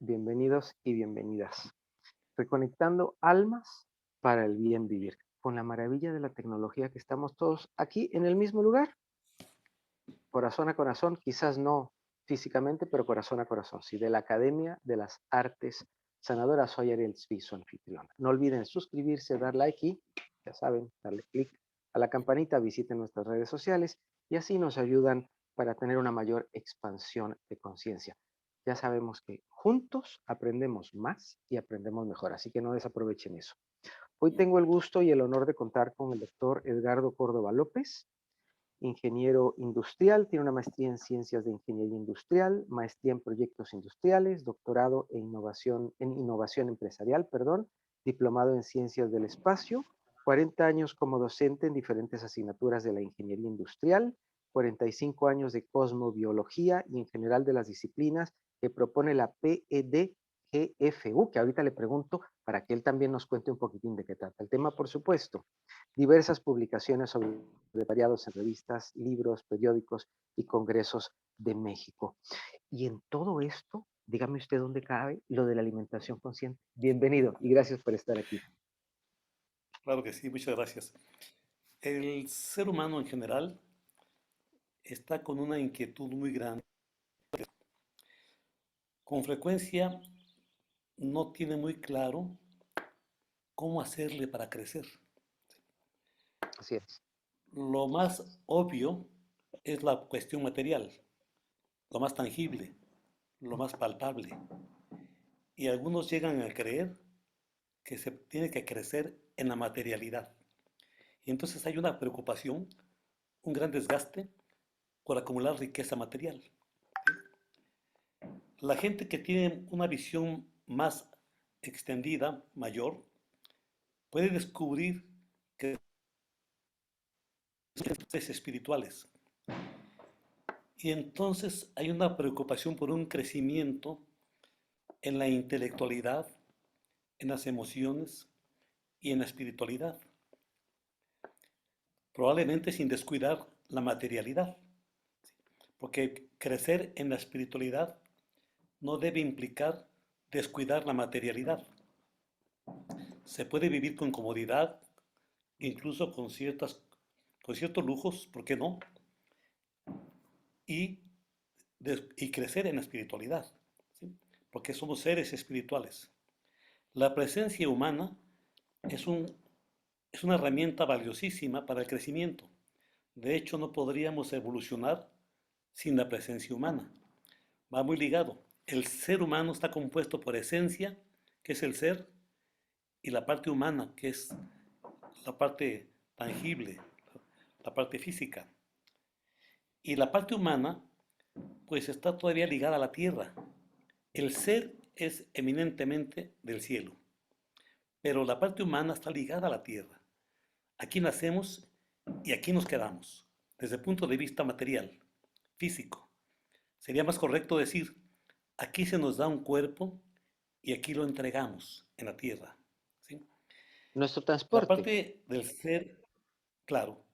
bienvenidos y bienvenidas. Reconectando almas para el bien vivir, con la maravilla de la tecnología que estamos todos aquí en el mismo lugar, corazón a corazón, quizás no físicamente, pero corazón a corazón. Sí, de la Academia de las Artes Sanadoras, soy Ariel Svi, su anfitrión. No olviden suscribirse, dar like y, ya saben, darle clic a la campanita, visiten nuestras redes sociales y así nos ayudan para tener una mayor expansión de conciencia. Ya sabemos que juntos aprendemos más y aprendemos mejor, así que no desaprovechen eso. Hoy tengo el gusto y el honor de contar con el doctor Edgardo Córdoba López, ingeniero industrial, tiene una maestría en ciencias de ingeniería industrial, maestría en proyectos industriales, doctorado en innovación empresarial, perdón, diplomado en ciencias del espacio, 40 años como docente en diferentes asignaturas de la ingeniería industrial, 45 años de cosmobiología y en general de las disciplinas que propone la PEDGFU, que ahorita le pregunto para que él también nos cuente un poquitín de qué trata el tema, por supuesto. Diversas publicaciones sobre variados en revistas, libros, periódicos y congresos de México. Y en todo esto, dígame usted dónde cabe lo de la alimentación consciente. Bienvenido y gracias por estar aquí. Claro que sí, muchas gracias. El ser humano en general está con una inquietud muy grande. Con frecuencia no tiene muy claro cómo hacerle para crecer. Así es. Lo más obvio es la cuestión material, lo más tangible, lo más palpable. Y algunos llegan a creer que se tiene que crecer en la materialidad. Y entonces hay una preocupación, un gran desgaste por acumular riqueza material. La gente que tiene una visión más extendida, mayor, puede descubrir que son seres espirituales. Y entonces hay una preocupación por un crecimiento en la intelectualidad, en las emociones y en la espiritualidad, probablemente sin descuidar la materialidad, porque crecer en la espiritualidad no debe implicar descuidar la materialidad. Se puede vivir con comodidad, incluso con ciertos lujos, ¿por qué no? Y, y crecer en la espiritualidad, ¿sí? Porque somos seres espirituales. La presencia humana es, es una herramienta valiosísima para el crecimiento. De hecho, no podríamos evolucionar sin la presencia humana. Va muy ligado. El ser humano está compuesto por esencia, que es el ser, y la parte humana, que es la parte tangible, la parte física. Y la parte humana, pues está todavía ligada a la tierra. El ser es eminentemente del cielo, pero la parte humana está ligada a la tierra. Aquí nacemos y aquí nos quedamos, desde el punto de vista material, físico. Sería más correcto decir, aquí se nos da un cuerpo y aquí lo entregamos en la tierra, ¿sí? Nuestro La transporte. parte del ser, claro,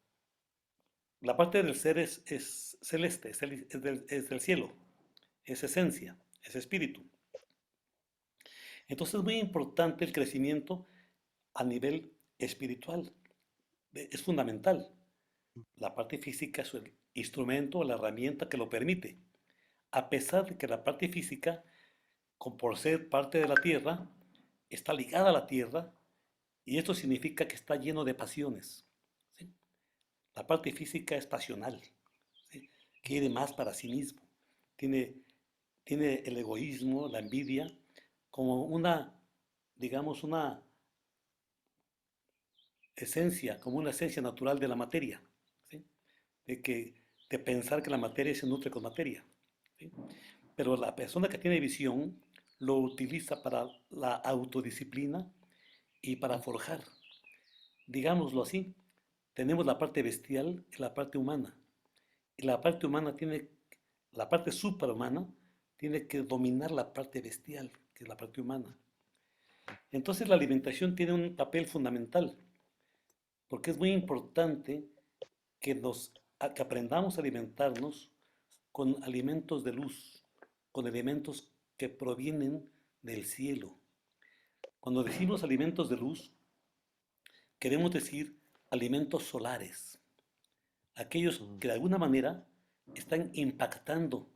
la parte del ser es celeste, es del cielo, es esencia, es espíritu. Entonces es muy importante el crecimiento a nivel espiritual, es fundamental. La parte física es el instrumento, la herramienta que lo permite. A pesar de que la parte física, por ser parte de la tierra, está ligada a la tierra y esto significa que está lleno de pasiones, ¿sí? La parte física es pasional, ¿sí? Quiere más para sí mismo. Tiene, tiene el egoísmo, la envidia, como digamos, una esencia, como una esencia natural de la materia, ¿sí? De, que, de pensar que la materia se nutre con materia, ¿sí? Pero la persona que tiene visión lo utiliza para la autodisciplina y para forjar. Digámoslo así, tenemos la parte bestial y la parte humana. Y la parte humana la parte superhumana tiene que dominar la parte bestial, que es la parte humana. Entonces la alimentación tiene un papel fundamental, porque es muy importante que aprendamos a alimentarnos con alimentos de luz, con alimentos que provienen del cielo. Cuando decimos alimentos de luz, queremos decir alimentos solares, aquellos Mm. que de alguna manera están impactando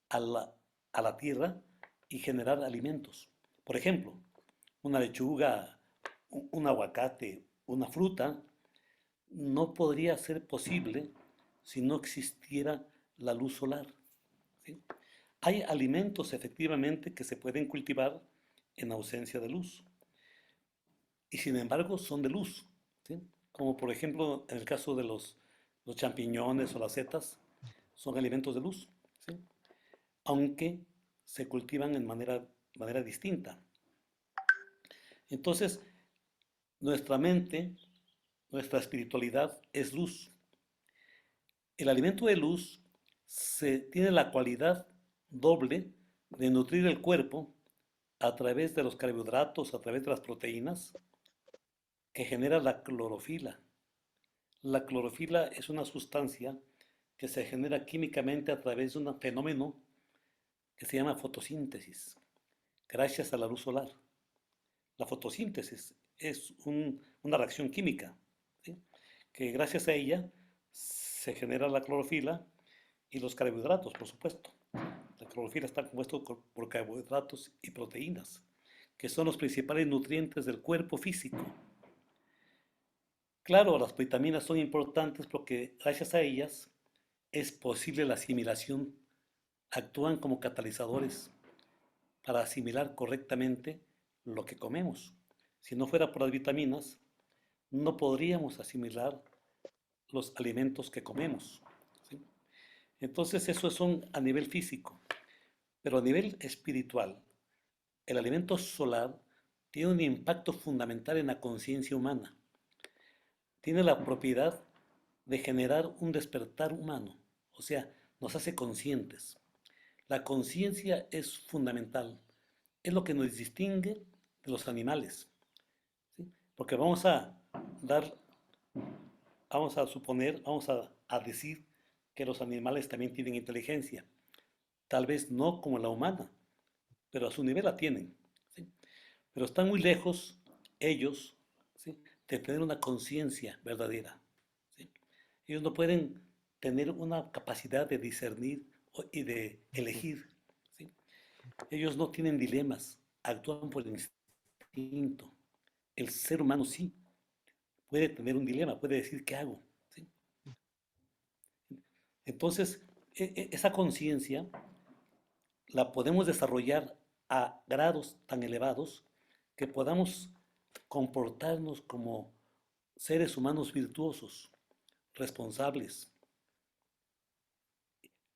a la tierra y generar alimentos. Por ejemplo, una lechuga, un aguacate, una fruta, no podría ser posible si no existiera la luz solar. ¿Sí? Hay alimentos efectivamente que se pueden cultivar en ausencia de luz y sin embargo son de luz. ¿Sí? Como por ejemplo en el caso de los champiñones o las setas, son alimentos de luz, ¿sí? Aunque se cultivan en manera distinta. Entonces, nuestra mente, nuestra espiritualidad es luz. El alimento de luz tiene la cualidad doble de nutrir el cuerpo a través de los carbohidratos, a través de las proteínas, que genera la clorofila. La clorofila es una sustancia que se genera químicamente a través de un fenómeno que se llama fotosíntesis, gracias a la luz solar. La fotosíntesis es una reacción química, ¿sí? Que gracias a ella se genera la clorofila y los carbohidratos, por supuesto. La clorofila está compuesta por carbohidratos y proteínas, que son los principales nutrientes del cuerpo físico. Claro, las vitaminas son importantes porque gracias a ellas es posible la asimilación. Actúan como catalizadores para asimilar correctamente lo que comemos. Si no fuera por las vitaminas, no podríamos asimilar los alimentos que comemos, ¿sí? Entonces, eso son a nivel físico, pero a nivel espiritual, el alimento solar tiene un impacto fundamental en la conciencia humana. Tiene la propiedad de generar un despertar humano, o sea, nos hace conscientes. La conciencia es fundamental, es lo que nos distingue de los animales, ¿sí? Porque dar, vamos a suponer, a decir que los animales también tienen inteligencia. Tal vez no como la humana, pero a su nivel la tienen, ¿sí? Pero están muy lejos ellos, ¿sí?, de tener una conciencia verdadera, ¿sí? Ellos no pueden tener una capacidad de discernir y de Ujú. elegir, ¿sí? Ellos no tienen dilemas, actúan por instinto. El ser humano sí puede tener un dilema, puede decir qué hago, ¿sí? Entonces, esa conciencia la podemos desarrollar a grados tan elevados que podamos comportarnos como seres humanos virtuosos, responsables.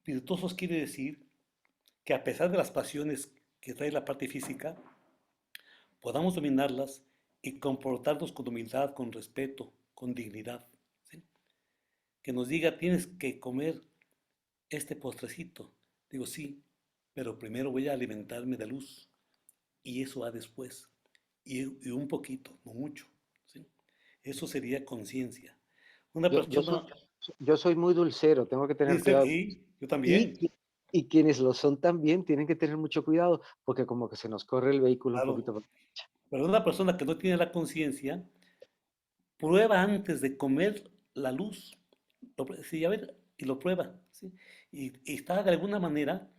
Virtuosos quiere decir que a pesar de las pasiones que trae la parte física, podamos dominarlas y comportarnos con humildad, con respeto, con dignidad, ¿sí? Que nos diga, tienes que comer este postrecito. Digo, sí, pero primero voy a alimentarme de luz y eso va después. Y un poquito, no mucho, ¿sí? Eso sería conciencia. Una Yo, yo soy, persona yo soy muy dulcero, tengo que tener dice, cuidado. y yo Y, también, qui- y quienes lo son también tienen que tener mucho cuidado, porque como que se nos corre el vehículo un claro, poquito. pero una persona que no tiene la conciencia, prueba antes de comer la luz. Sí, a ver, y lo prueba, ¿sí? Y está de alguna manera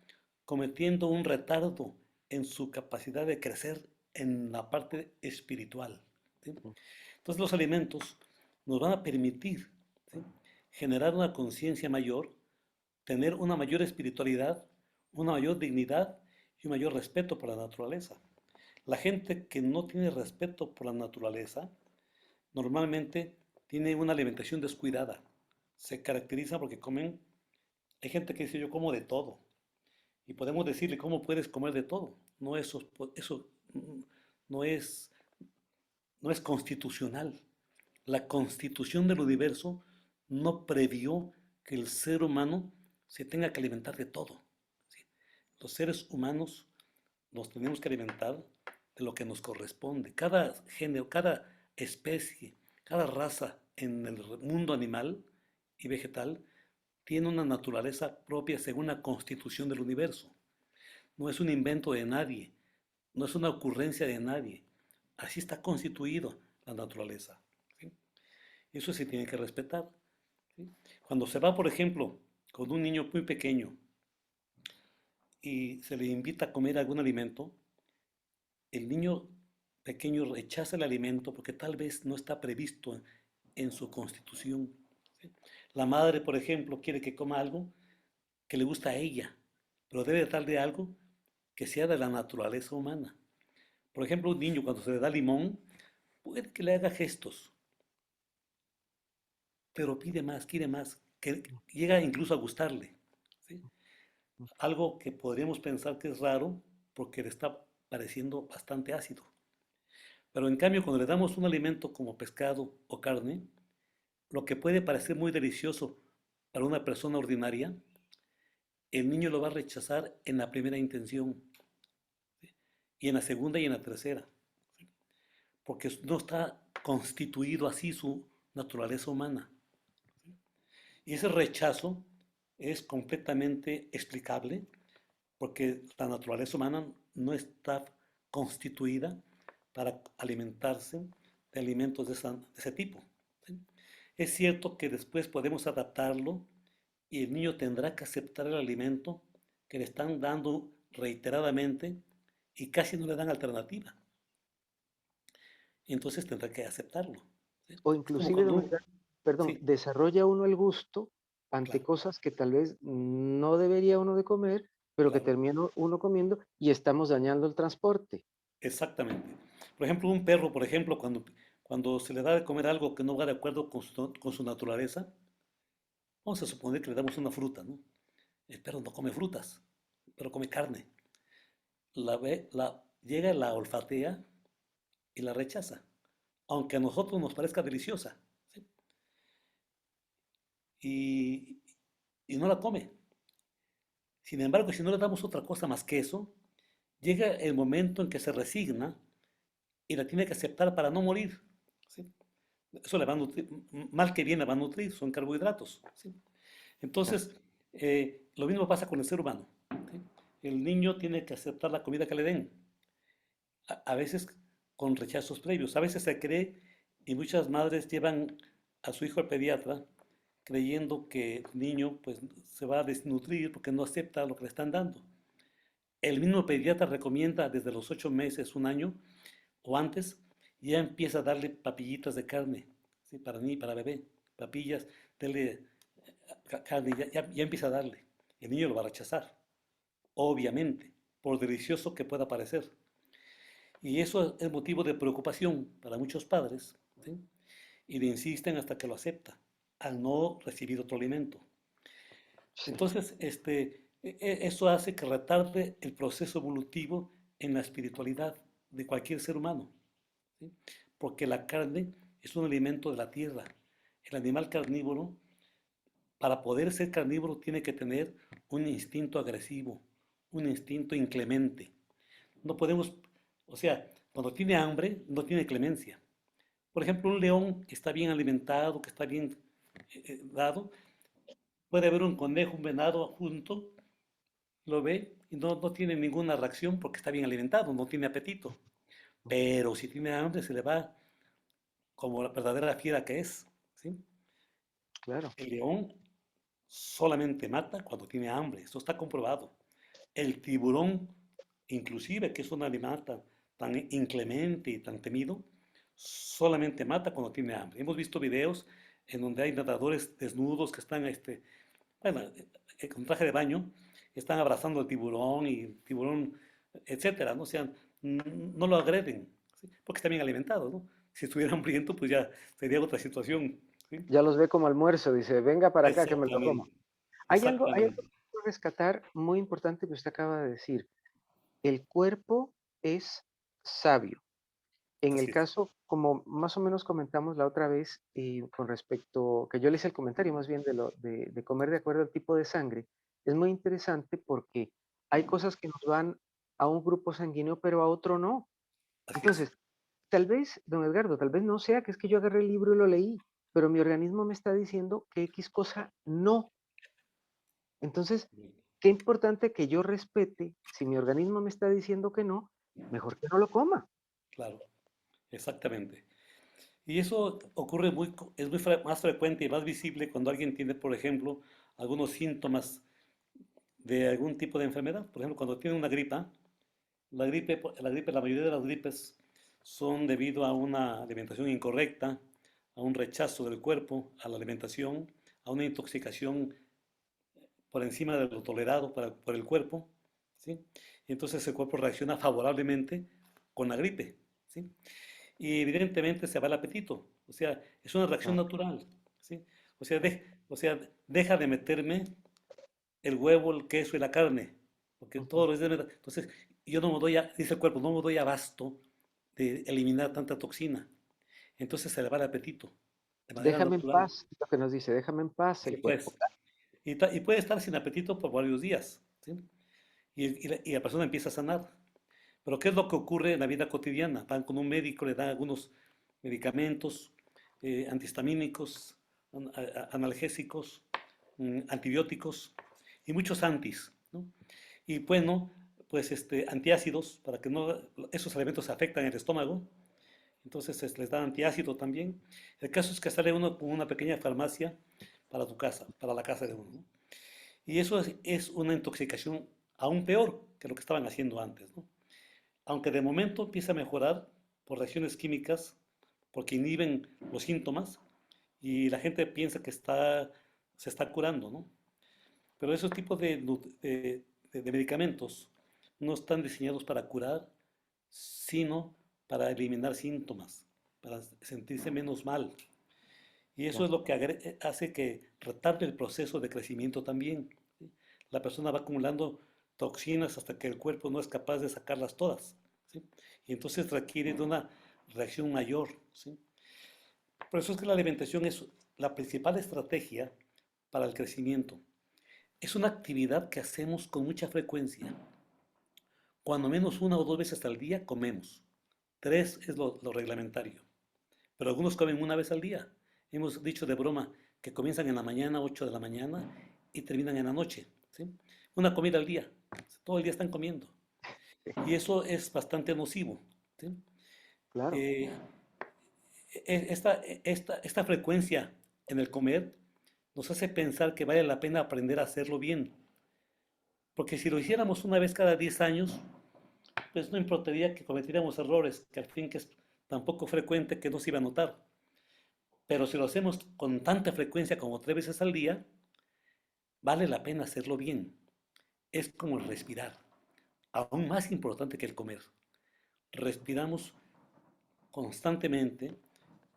cometiendo un retardo en su capacidad de crecer en la parte espiritual, ¿sí? Entonces los alimentos nos van a permitir, ¿sí?, generar una conciencia mayor, tener una mayor espiritualidad, una mayor dignidad y un mayor respeto por la naturaleza. La gente que no tiene respeto por la naturaleza normalmente tiene una alimentación descuidada. Se caracteriza porque comen, hay gente que dice yo como de todo. Y podemos decirle cómo puedes comer de todo. No, eso no es, no es constitucional. La constitución del universo no previó que el ser humano se tenga que alimentar de todo, ¿sí? Los seres humanos nos tenemos que alimentar de lo que nos corresponde. Cada género, cada especie, cada raza en el mundo animal y vegetal tiene una naturaleza propia según la constitución del universo. No es un invento de nadie. no es una ocurrencia de nadie. Así está constituido la naturaleza. ¿Sí? Eso se tiene que respetar. ¿Sí? Cuando se va, por ejemplo, con un niño muy pequeño y se le invita a comer algún alimento, el niño pequeño rechaza el alimento porque tal vez no está previsto en su constitución. ¿Sí? La madre, por ejemplo, quiere que coma algo que le gusta a ella, pero debe darle algo que sea de la naturaleza humana. Por ejemplo, un niño cuando se le da limón, puede que le haga gestos, pero pide más, quiere más, que llega incluso a gustarle. ¿Sí? Algo que podríamos pensar que es raro porque le está pareciendo bastante ácido. Pero en cambio, cuando le damos un alimento como pescado o carne, lo que puede parecer muy delicioso para una persona ordinaria, el niño lo va a rechazar en la primera intención, y en la segunda y en la tercera, porque no está constituido así su naturaleza humana. Y ese rechazo es completamente explicable porque la naturaleza humana no está constituida para alimentarse de alimentos de ese tipo. ¿Sí? Es cierto que después podemos adaptarlo y el niño tendrá que aceptar el alimento que le están dando reiteradamente y casi no le dan alternativa. Y entonces tendrá que aceptarlo. ¿Sí? O Es como inclusive, cuando don Edgardo, perdón, sí, desarrolla uno el gusto ante claro, cosas que tal vez no debería uno de comer, pero que claro, termina uno comiendo y estamos dañando el transporte. exactamente. Por ejemplo, un perro, por ejemplo, cuando se le da de comer algo que no va de acuerdo con su naturaleza, vamos a suponer que le damos una fruta, ¿no? El perro no come frutas, pero come carne. Llega, la olfatea y la rechaza, aunque a nosotros nos parezca deliciosa, ¿sí? y, y no la come. Sin embargo, si no le damos otra cosa más que eso, llega el momento en que se resigna y la tiene que aceptar para no morir. ¿Sí? Eso le va a nutrir, mal que bien le va a nutrir, son carbohidratos. ¿Sí? Claro. Entonces, lo mismo pasa con el ser humano. ¿Sí? El niño tiene que aceptar la comida que le den, a veces con rechazos previos. A veces se cree y muchas madres llevan a su hijo al pediatra creyendo que el niño pues, se va a desnutrir porque no acepta lo que le están dando. El mismo pediatra recomienda desde los 8 meses, un año o antes, ya empieza a darle papillitas de carne, ¿sí? Para niño, para bebé, papillas, dele carne, ya empieza a darle. El niño lo va a rechazar, obviamente, por delicioso que pueda parecer. Y eso es motivo de preocupación para muchos padres, ¿sí? Y le insisten hasta que lo acepta, al no recibir otro alimento. Sí. Entonces, eso hace que retarde el proceso evolutivo en la espiritualidad de cualquier ser humano, ¿sí? Porque la carne es un alimento de la tierra. El animal carnívoro, para poder ser carnívoro, tiene que tener un instinto agresivo, un instinto inclemente. No podemos, o sea, cuando tiene hambre, no tiene clemencia. Por ejemplo, un león que está bien alimentado, que está bien dado, puede haber un conejo, un venado junto, lo ve y no tiene ninguna reacción porque está bien alimentado, no tiene apetito. Pero si tiene hambre, se le va como la verdadera fiera que es. ¿Sí? Claro. El león solamente mata cuando tiene hambre, eso está comprobado. El tiburón, inclusive, que es un animal tan inclemente y tan temido, solamente mata cuando tiene hambre. Hemos visto videos en donde hay nadadores desnudos que están, bueno, con traje de baño, están abrazando al tiburón y el tiburón, etcétera, ¿no? O sea, no lo agreden, ¿sí? Porque está bien alimentado, ¿no? Si estuviera hambriento, pues ya sería otra situación, ¿sí? Ya los ve como almuerzo, dice, venga para acá que me lo como. Exactamente, Hay algo exactamente. que quiero rescatar muy importante que usted acaba de decir. El cuerpo es sabio. En el Así es. caso, como más o menos comentamos la otra vez, con respecto, que yo le hice el comentario más bien de comer de acuerdo al tipo de sangre, es muy interesante porque hay cosas que nos van a un grupo sanguíneo, pero a otro no. Así es. Entonces, tal vez, don Edgardo, tal vez no sea que es que yo agarré el libro y lo leí, pero mi organismo me está diciendo que X cosa no. Entonces, qué importante que yo respete, si mi organismo me está diciendo que no, mejor que no lo coma. Claro, exactamente. Y eso ocurre es más frecuente y más visible cuando alguien tiene, por ejemplo, algunos síntomas de algún tipo de enfermedad. Por ejemplo, cuando tiene una gripa, la mayoría de las gripes son debido a una alimentación incorrecta, a un rechazo del cuerpo a la alimentación, a una intoxicación por encima de lo tolerado por el cuerpo, ¿sí? Y entonces el cuerpo reacciona favorablemente con la gripe, ¿sí? Y evidentemente se va el apetito, o sea, es una reacción Claro. natural, ¿sí? O sea, deja de meterme el huevo, el queso y la carne, porque Ujú. todo es de verdad. Entonces, yo no me doy, dice el cuerpo, no me doy abasto de eliminar tanta toxina. Entonces se le va el apetito de manera Déjame en natural. paz, es lo que nos dice, déjame en paz Sí, el cuerpo. pues. Y puede estar sin apetito por varios días, ¿sí? Y la persona empieza a sanar. Pero ¿qué es lo que ocurre en la vida cotidiana? Van con un médico, le dan algunos medicamentos antihistamínicos, analgésicos, antibióticos y muchos antis, ¿no? Y bueno, pues antiácidos para que no esos alimentos afectan el estómago, entonces les dan antiácido también. El caso es que sale uno con una pequeña farmacia para tu casa, para la casa de uno, ¿no? Y eso es una intoxicación aún peor que lo que estaban haciendo antes, ¿no? Aunque de momento empieza a mejorar por reacciones químicas, porque inhiben los síntomas y la gente piensa que se está curando, ¿no? Pero esos tipos de medicamentos no están diseñados para curar, sino para eliminar síntomas, para sentirse menos mal. Y eso Ya. es lo que hace que retarde el proceso de crecimiento también, ¿sí? La persona va acumulando toxinas hasta que el cuerpo no es capaz de sacarlas todas, ¿sí? Y entonces requiere de una reacción mayor, ¿sí? Por eso es que la alimentación es la principal estrategia para el crecimiento. Es una actividad que hacemos con mucha frecuencia. Cuando menos una o dos veces al día comemos. Tres es lo reglamentario. Pero algunos comen una vez al día. Hemos dicho de broma que comienzan en la mañana, 8 de la mañana, y terminan en la noche, ¿sí? Una comida al día. Todo el día están comiendo. Y eso es bastante nocivo, ¿sí? Claro, Eh, esta frecuencia en el comer nos hace pensar que vale la pena aprender a hacerlo bien. Porque si lo hiciéramos una vez cada 10 años, pues no importaría que cometiéramos errores, que al fin que es tan poco frecuente que no se iba a notar. Pero si lo hacemos con tanta frecuencia como 3 veces al día, vale la pena hacerlo bien. Es como el respirar, aún más importante que el comer. Respiramos constantemente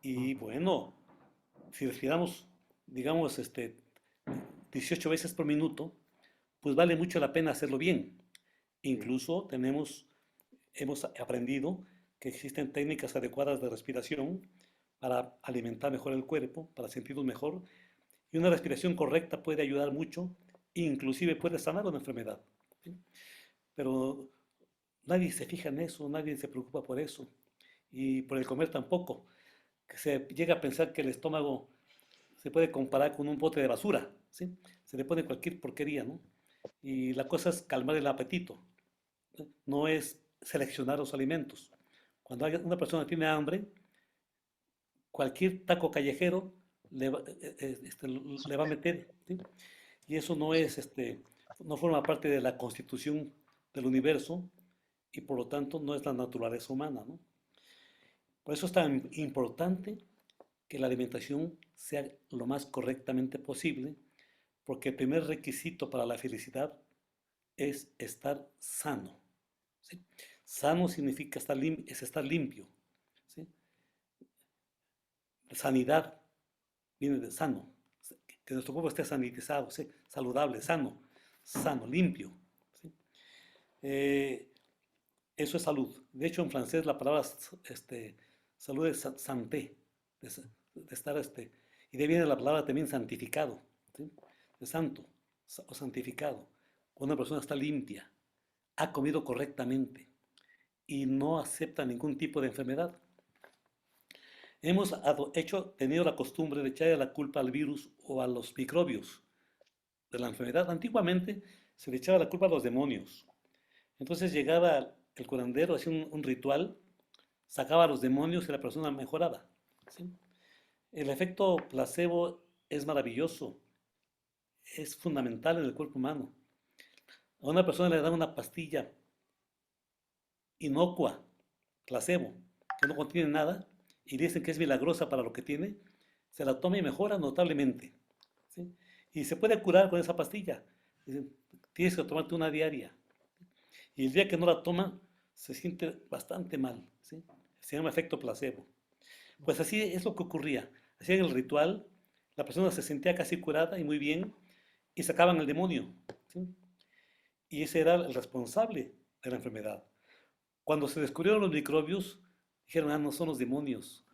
y ujú, bueno, si respiramos, digamos, 18 veces por minuto, pues vale mucho la pena hacerlo bien. sí, Incluso hemos aprendido que existen técnicas adecuadas de respiración para alimentar mejor el cuerpo, para sentirnos mejor. Y una respiración correcta puede ayudar mucho, inclusive puede sanar una enfermedad, ¿sí? Pero nadie se fija en eso, nadie se preocupa por eso. Y por el comer tampoco, que se llega a pensar que el estómago se puede comparar con un bote de basura, ¿sí? Se le pone cualquier porquería, ¿no? Y la cosa es calmar el apetito, no es seleccionar los alimentos. Cuando una persona tiene hambre, cualquier taco callejero le va a meter, ¿sí? Y eso sí, no forma parte de la constitución del universo y por lo tanto no es la naturaleza humana, ¿no? Por eso es tan importante que la alimentación sea lo más correctamente posible, porque el primer requisito para la felicidad es estar sano, ¿sí? Sano significa es estar limpio, ¿sí? Sanidad viene de sano, que nuestro cuerpo esté sanitizado, ¿sí? Saludable, sano, limpio, ¿sí? Eh, Eso es salud. De hecho, en francés la palabra salud es santé, de estar y de ahí viene la palabra también santificado, ¿sí? De santo o santificado. Cuando una persona está limpia, ha comido correctamente y no acepta ningún tipo de enfermedad. Hemos tenido la costumbre de echarle la culpa al virus o a los microbios de la enfermedad. Antiguamente se le echaba la culpa a los demonios. Entonces llegaba el curandero hacía un ritual, sacaba a los demonios y la persona mejoraba. ¿Sí? El efecto placebo es maravilloso, es fundamental en el cuerpo humano. A una persona le dan una pastilla inocua, placebo, que no contiene nada, y dicen que es milagrosa para lo que tiene, se la toma y mejora notablemente. ¿Sí? Y se puede curar con esa pastilla. Dicen, tienes que tomarte una diaria. Y el día que no la toma, se siente bastante mal. ¿Sí? Se llama efecto placebo. Pues así es lo que ocurría. Hacían el ritual, la persona se sentía casi curada y muy bien, y sacaban el demonio. ¿Sí? Y ese era el responsable de la enfermedad. Cuando se descubrieron los microbios, dijeron, ah, no son los demonios,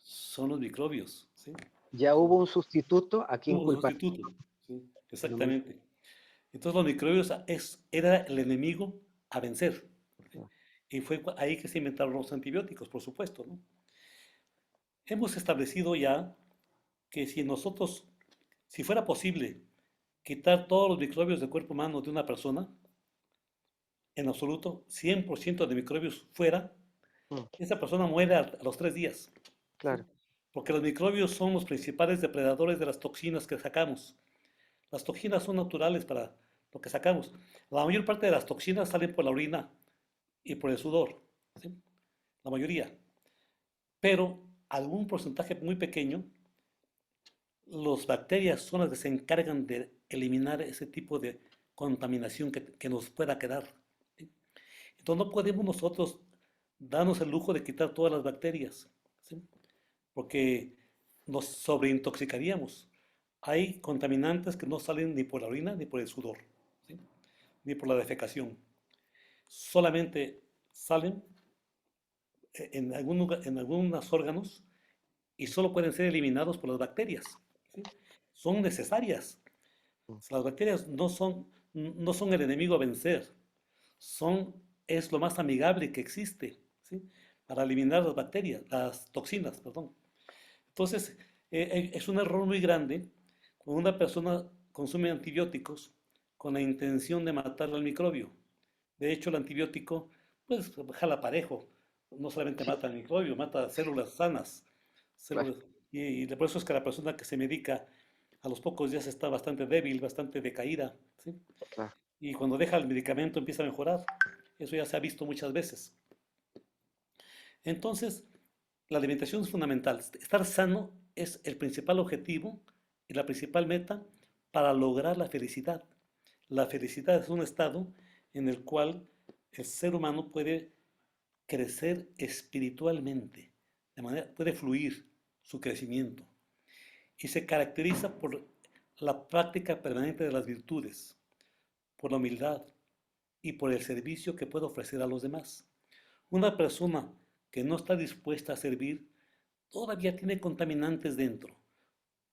son los microbios. ¿Sí? Ya hubo un sustituto a quien Hubo un culpar. sustituto. ¿Sí? Fenomenal. Exactamente. Entonces los microbios era el enemigo a vencer. ¿Sí? Y fue ahí que se inventaron los antibióticos, por supuesto, ¿no? Hemos establecido ya que si nosotros, si fuera posible quitar todos los microbios del cuerpo humano de una persona, en absoluto, 100% de microbios fuera, Mm, esa persona muere a los 3 días. ¿Sí? claro, Porque los microbios son los principales depredadores de las toxinas que sacamos. Las toxinas son naturales para lo que sacamos. La mayor parte de las toxinas salen por la orina y por el sudor. ¿Sí? La mayoría. Pero algún porcentaje muy pequeño, las bacterias son las que se encargan de eliminar ese tipo de contaminación que nos pueda quedar. ¿Sí? Entonces no podemos nosotros darnos el lujo de quitar todas las bacterias, ¿sí? Porque nos sobreintoxicaríamos. Hay contaminantes que no salen ni por la orina ni por el sudor, ¿sí? Ni por la defecación. Solamente salen en algunos órganos y solo pueden ser eliminados por las bacterias. ¿Sí? Son necesarias. mm, Las bacterias no son el enemigo a vencer, es lo más amigable que existe, ¿sí? Para eliminar las bacterias, las toxinas, perdón. Entonces, es un error muy grande cuando una persona consume antibióticos con la intención de matar al microbio. De hecho, el antibiótico, pues, jala parejo. No solamente sí, mata al microbio, mata células sanas. claro, Células, y por eso es que la persona que se medica a los pocos días está bastante débil, bastante decaída, ¿sí? claro. Y cuando deja el medicamento empieza a mejorar. Eso ya se ha visto muchas veces. Entonces, la alimentación es fundamental. Estar sano es el principal objetivo y la principal meta para lograr la felicidad. La felicidad es un estado en el cual el ser humano puede crecer espiritualmente, puede fluir su crecimiento y se caracteriza por la práctica permanente de las virtudes, por la humildad y por el servicio que puede ofrecer a los demás. Una persona que no está dispuesta a servir todavía tiene contaminantes dentro,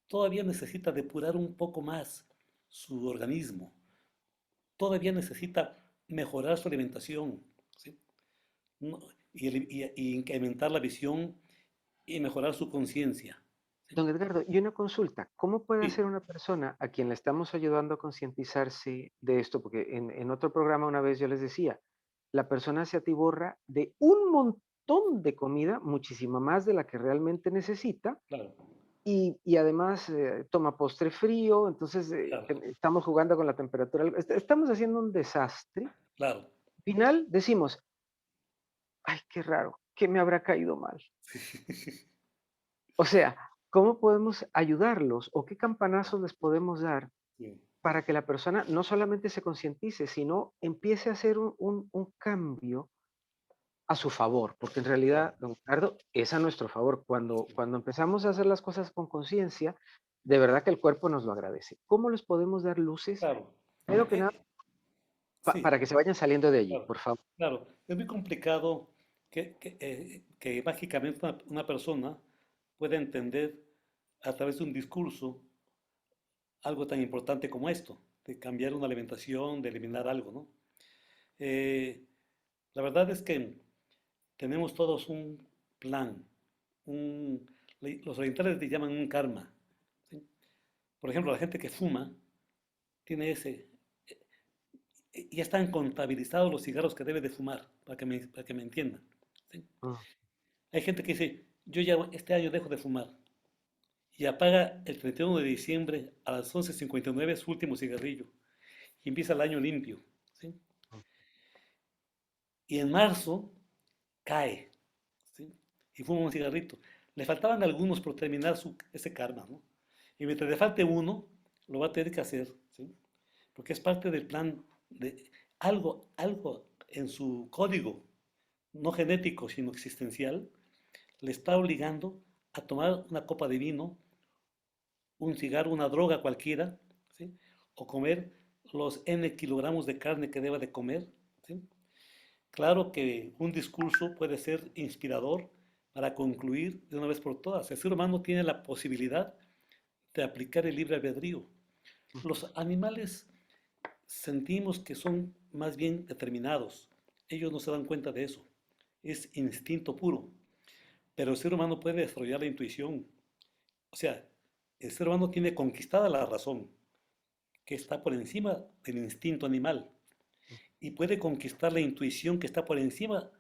todavía necesita depurar un poco más su organismo, todavía necesita mejorar su alimentación, ¿sí? No- y incrementar la visión y mejorar su conciencia. ¿Sí? Don Edgardo, y una consulta, ¿cómo puede Sí, hacer una persona a quien le estamos ayudando a concientizarse de esto? Porque en otro programa una vez yo les decía, la persona se atiborra de un montón de comida, muchísima más de la que realmente necesita, claro, y además toma postre frío, entonces claro, estamos jugando con la temperatura, estamos haciendo un desastre. claro. Al final decimos, ay, qué raro, ¿qué me habrá caído mal? O sea, ¿cómo podemos ayudarlos o qué campanazos les podemos dar Sí, para que la persona no solamente se concientice, sino empiece a hacer un cambio a su favor? Porque en realidad, claro, don Ricardo, es a nuestro favor. Cuando, sí, cuando empezamos a hacer las cosas con conciencia, de verdad que el cuerpo nos lo agradece. ¿Cómo les podemos dar luces? claro. Primero que nada, Eh, sí, para que se vayan saliendo de allí, claro, por favor. claro. Es muy complicado que mágicamente una persona pueda entender a través de un discurso algo tan importante como esto, de cambiar una alimentación, de eliminar algo, ¿no? Eh, la verdad es que tenemos todos un plan, un, los orientales le llaman un karma, ¿sí? Por ejemplo, la gente que fuma tiene ya están contabilizados los cigarros que debe de fumar, para que me entiendan. ¿Sí? mm, Hay gente que dice, yo ya este año dejo de fumar y apaga el 31 de diciembre a las 11:59 su último cigarrillo y empieza el año limpio. ¿Sí? mm. Y en marzo cae, ¿sí? Y fuma un cigarrito. Le faltaban algunos por terminar ese karma, ¿no? Y mientras le falte uno, lo va a tener que hacer, ¿sí? Porque es parte del plan de algo en su código, no genético, sino existencial, le está obligando a tomar una copa de vino, un cigarro, una droga cualquiera, ¿sí? O comer los N kilogramos de carne que deba de comer, ¿sí? Claro que un discurso puede ser inspirador para concluir de una vez por todas. El ser humano tiene la posibilidad de aplicar el libre albedrío. Los animales sentimos que son más bien determinados. Ellos no se dan cuenta de eso. Es instinto puro. Pero el ser humano puede desarrollar la intuición. O sea, el ser humano tiene conquistada la razón, que está por encima del instinto animal, y puede conquistar la intuición que está por encima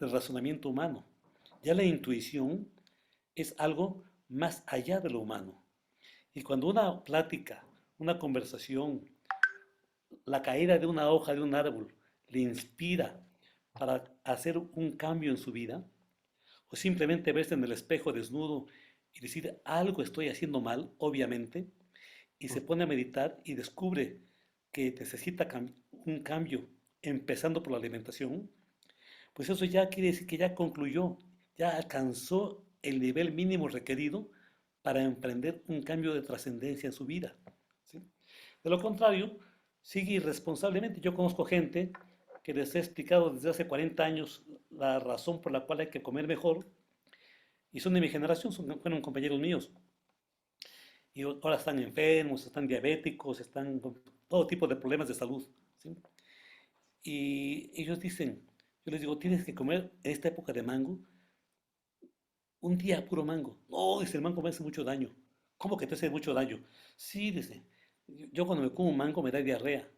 del razonamiento humano. Ya la intuición es algo más allá de lo humano. Y cuando una plática, una conversación, la caída de una hoja de un árbol le inspira para hacer un cambio en su vida, o simplemente verse en el espejo desnudo y decir algo estoy haciendo mal, obviamente, y se pone a meditar y descubre que necesita un cambio, empezando por la alimentación, pues eso ya quiere decir que ya concluyó, ya alcanzó el nivel mínimo requerido para emprender un cambio de trascendencia en su vida. ¿Sí? De lo contrario, sigue irresponsablemente. Yo conozco gente que les he explicado desde hace 40 años la razón por la cual hay que comer mejor, y son de mi generación, fueron compañeros míos, y ahora están enfermos, están diabéticos, están con todo tipo de problemas de salud. ¿Sí? Y ellos dicen, yo les digo, tienes que comer en esta época de mango, un día puro mango. No, dice, el mango me hace mucho daño. ¿Cómo que te hace mucho daño? Sí, dice, yo cuando me como un mango me da diarrea.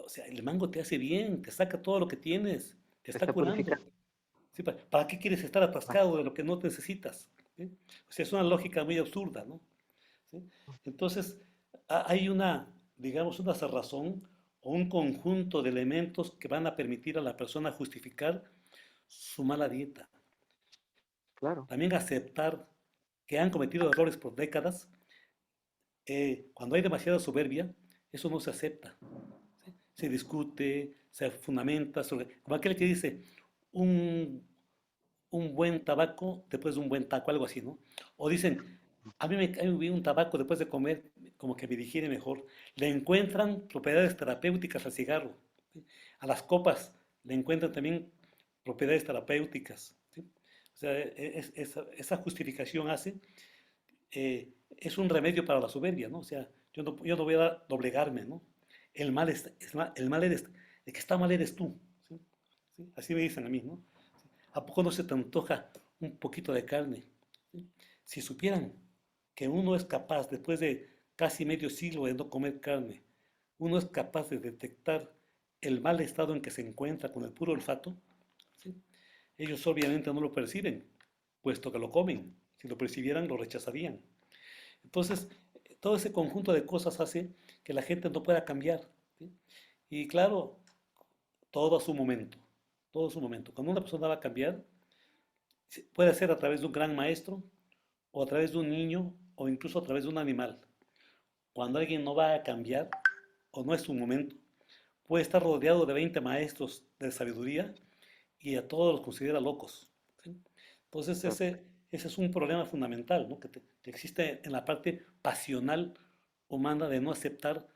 O sea, el mango te hace bien, te saca todo lo que tienes, te Te está está curando. purificando. ¿Sí? ¿Para qué quieres estar Ah, atascado de lo que no necesitas? ¿Sí? O sea, es una lógica muy absurda, ¿no? ¿Sí? Entonces, hay una, digamos, una cerrazón o un conjunto de elementos que van a permitir a la persona justificar su mala dieta. claro. También aceptar que han cometido errores por décadas. Cuando hay demasiada soberbia, eso no se acepta. ¿Sí? Se discute, se fundamenta sobre, como aquel que dice, un, un buen tabaco después de un buen taco, algo así, ¿no? O dicen, a mí me cae bien un tabaco después de comer, como que me digiere mejor. Le encuentran propiedades terapéuticas al cigarro. ¿Sí? A las copas le encuentran también propiedades terapéuticas. ¿Sí? O sea, esa justificación hace, es un remedio para la soberbia, ¿no? O sea, yo no voy a doblegarme, ¿no? El mal eres, el que está mal eres tú. ¿Sí? ¿Sí? Así me dicen a mí, ¿no? ¿A poco no se te antoja un poquito de carne? ¿Sí? Si supieran que uno es capaz, después de casi medio siglo de no comer carne, uno es capaz de detectar el mal estado en que se encuentra con el puro olfato, ¿sí? Ellos obviamente no lo perciben, puesto que lo comen. Si lo percibieran, lo rechazarían. Entonces, todo ese conjunto de cosas hace que la gente no pueda cambiar. ¿Sí? Y claro, todo a su momento, todo a su momento. Cuando una persona va a cambiar, puede ser a través de un gran maestro, o a través de un niño, o incluso a través de un animal. Cuando alguien no va a cambiar, o no es su momento, puede estar rodeado de 20 maestros de sabiduría y a todos los considera locos. ¿Sí? Entonces Claro. ese es un problema fundamental, ¿no? Que existe en la parte pasional humana de no aceptar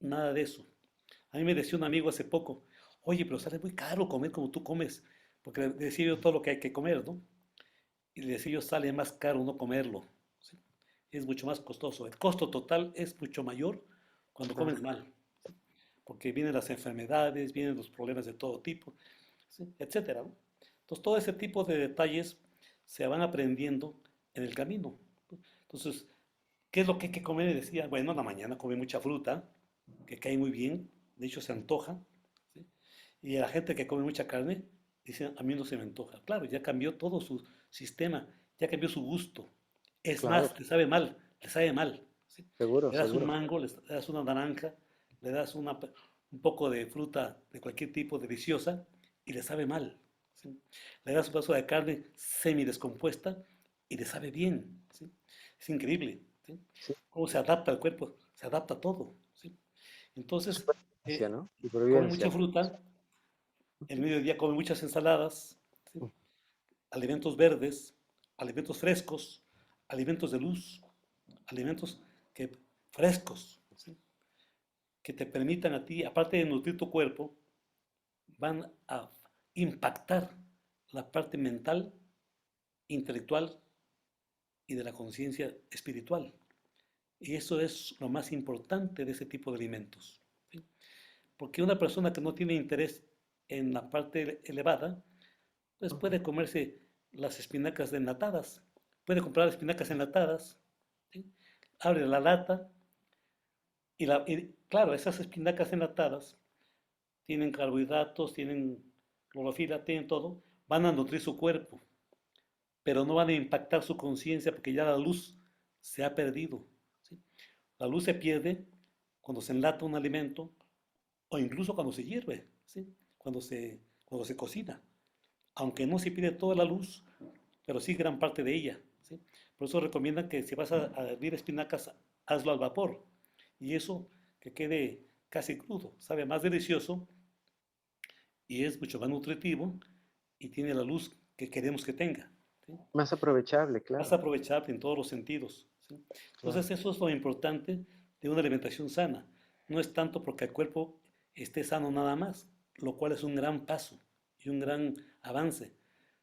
nada de eso. A mí me decía un amigo hace poco, oye, pero sale muy caro comer como tú comes, porque le decía yo todo lo que hay que comer, ¿no? Y le decía yo, sale más caro no comerlo. ¿Sí? Es mucho más costoso. El costo total es mucho mayor cuando Claro. comes mal, ¿sí? Porque vienen las enfermedades, vienen los problemas de todo tipo, ¿sí? Etcétera, ¿no? Entonces, todo ese tipo de detalles se van aprendiendo en el camino. Entonces, ¿qué es lo que hay que comer? Y decía, bueno, en la mañana come mucha fruta, que cae muy bien, de hecho se antoja, ¿sí? Y a la gente que come mucha carne, dice, a mí no se me antoja. Claro, ya cambió todo su sistema, ya cambió su gusto. Es Claro, más, le sabe mal, le sabe mal, ¿sí? seguro, Le das un seguro. mango, le das una naranja, le das un poco de fruta de cualquier tipo deliciosa y le sabe mal, ¿sí? Le das un pedazo de carne semi descompuesta y le sabe bien, ¿sí? Es increíble, ¿sí? Sí, Cómo se adapta el cuerpo, se adapta a todo, ¿sí? Entonces, supervivencia, ¿no? come mucha Supervivencia. fruta, el mediodía come muchas ensaladas, ¿sí? Ujú. Alimentos verdes, alimentos frescos, alimentos de luz, alimentos que, frescos, ¿sí? Que te permitan a ti, aparte de nutrir tu cuerpo, van a impactar la parte mental, intelectual y de la conciencia espiritual. Y eso es lo más importante de ese tipo de alimentos, ¿sí? Porque una persona que no tiene interés en la parte elevada, pues Ujú. puede comerse las espinacas enlatadas, puede comprar espinacas enlatadas, ¿sí? Abre la lata y claro, esas espinacas enlatadas tienen carbohidratos, tienen clorofila, tienen todo, van a nutrir su cuerpo, pero no van a impactar su conciencia porque ya la luz se ha perdido, ¿sí? La luz se pierde cuando se enlata un alimento o incluso cuando se hierve, ¿sí? Cuando se cocina, aunque no se pide toda la luz, pero sí gran parte de ella, ¿sí? Por eso recomiendan que si vas a hervir espinacas, hazlo al vapor y eso que quede casi crudo, sabe más delicioso y es mucho más nutritivo y tiene la luz que queremos que tenga, ¿sí? Más aprovechable, Más claro, aprovechable en todos los sentidos, ¿sí? claro. Entonces eso es lo importante de una alimentación sana. No es tanto porque el cuerpo esté sano nada más, lo cual es un gran paso y un gran avance,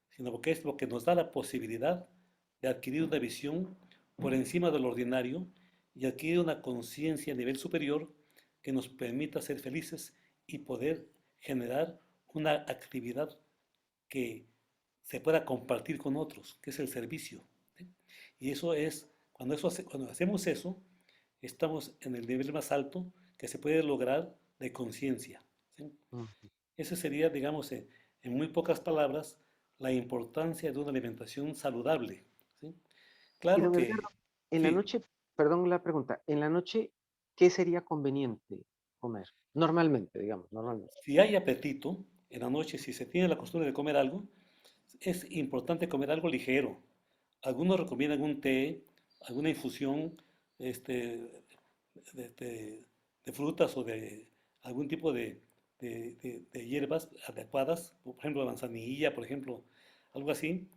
sino porque es lo que nos da la posibilidad de adquirir una visión por encima de lo ordinario y adquirir una conciencia a nivel superior que nos permita ser felices y poder generar una actividad que se pueda compartir con otros, que es el servicio, ¿sí? Y eso es, cuando hacemos eso, estamos en el nivel más alto que se puede lograr de conciencia, ¿sí? Ujú. Ese sería, digamos, en muy pocas palabras, la importancia de una alimentación saludable, ¿sí? Y Claro don Edgardo, que, en la sí, noche, perdón la pregunta, en la noche, ¿qué sería conveniente comer? Normalmente, digamos, normalmente. si hay apetito en la noche, si se tiene la costumbre de comer algo, es importante comer algo ligero. Algunos recomiendan un té, alguna infusión este, de frutas o de algún tipo de hierbas adecuadas, por ejemplo, de manzanilla, por ejemplo, algo así.